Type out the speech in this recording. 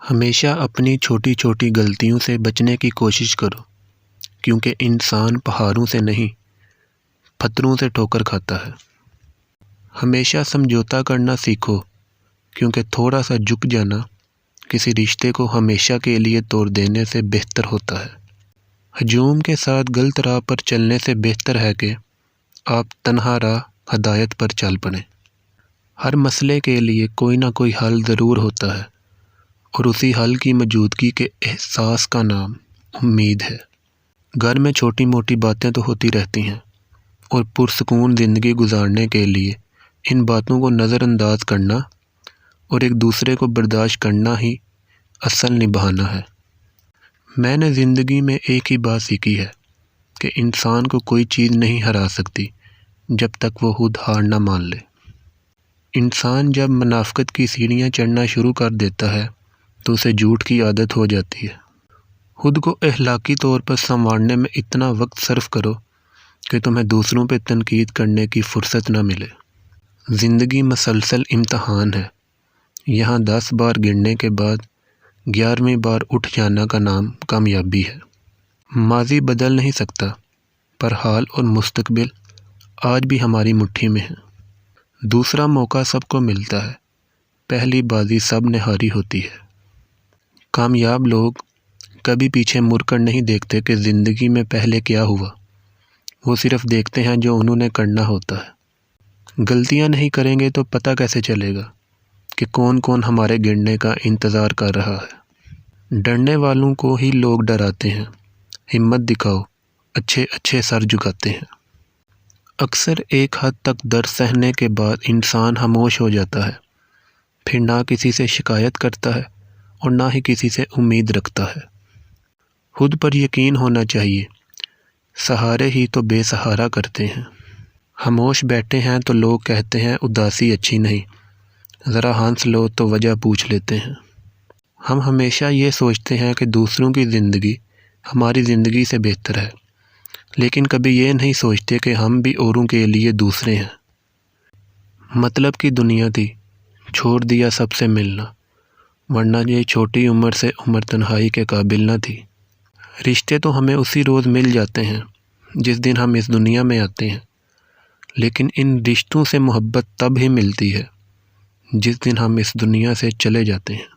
ہمیشہ اپنی چھوٹی چھوٹی غلطیوں سے بچنے کی کوشش کرو، کیونکہ انسان پہاڑوں سے نہیں پتھروں سے ٹھوکر کھاتا ہے۔ ہمیشہ سمجھوتا کرنا سیکھو، کیونکہ تھوڑا سا جھک جانا کسی رشتے کو ہمیشہ کے لیے توڑ دینے سے بہتر ہوتا ہے۔ ہجوم کے ساتھ غلط راہ پر چلنے سے بہتر ہے کہ آپ تنہا راہ ہدایت پر چل پڑیں۔ ہر مسئلے کے لیے کوئی نہ کوئی حل ضرور ہوتا ہے، اور اسی حل کی موجودگی کے احساس کا نام امید ہے۔ گھر میں چھوٹی موٹی باتیں تو ہوتی رہتی ہیں، اور پرسکون زندگی گزارنے کے لیے ان باتوں کو نظر انداز کرنا اور ایک دوسرے کو برداشت کرنا ہی اصل نبھانا ہے۔ میں نے زندگی میں ایک ہی بات سیکھی ہے کہ انسان کو کوئی چیز نہیں ہرا سکتی جب تک وہ خود ہار نہ مان لے۔ انسان جب منافقت کی سیڑھیاں چڑھنا شروع کر دیتا ہے تو اسے جھوٹ کی عادت ہو جاتی ہے۔ خود کو اخلاقی طور پر سنوارنے میں اتنا وقت صرف کرو کہ تمہیں دوسروں پہ تنقید کرنے کی فرصت نہ ملے۔ زندگی مسلسل امتحان ہے، یہاں 10 بار گرنے کے بعد 11ویں بار اٹھ جانا کا نام کامیابی ہے۔ ماضی بدل نہیں سکتا، پر حال اور مستقبل آج بھی ہماری مٹھی میں ہے۔ دوسرا موقع سب کو ملتا ہے، پہلی بازی سب نے ہاری ہوتی ہے۔ کامیاب لوگ کبھی پیچھے مڑ کر نہیں دیکھتے کہ زندگی میں پہلے کیا ہوا، وہ صرف دیکھتے ہیں جو انہوں نے کرنا ہوتا ہے۔ غلطیاں نہیں کریں گے تو پتہ کیسے چلے گا کہ کون کون ہمارے گرنے کا انتظار کر رہا ہے۔ ڈرنے والوں کو ہی لوگ ڈراتے ہیں، ہمت دکھاؤ، اچھے سر جھکاتے ہیں۔ اکثر ایک حد تک درد سہنے کے بعد انسان خاموش ہو جاتا ہے، پھر نہ کسی سے شکایت کرتا ہے اور نہ ہی کسی سے امید رکھتا ہے۔ خود پر یقین ہونا چاہیے، سہارے ہی تو بے سہارا کرتے ہیں۔ خاموش بیٹھے ہیں تو لوگ کہتے ہیں اداسی اچھی نہیں، ذرا ہنس لو تو وجہ پوچھ لیتے ہیں۔ ہم ہمیشہ یہ سوچتے ہیں کہ دوسروں کی زندگی ہماری زندگی سے بہتر ہے، لیکن کبھی یہ نہیں سوچتے کہ ہم بھی اوروں کے لیے دوسرے ہیں۔ مطلب کی دنیا تھی، چھوڑ دیا سب سے ملنا، ورنہ یہ چھوٹی عمر سے عمر تنہائی کے قابل نہ تھی۔ رشتے تو ہمیں اسی روز مل جاتے ہیں جس دن ہم اس دنیا میں آتے ہیں، لیکن ان رشتوں سے محبت تب ہی ملتی ہے جس دن ہم اس دنیا سے چلے جاتے ہیں۔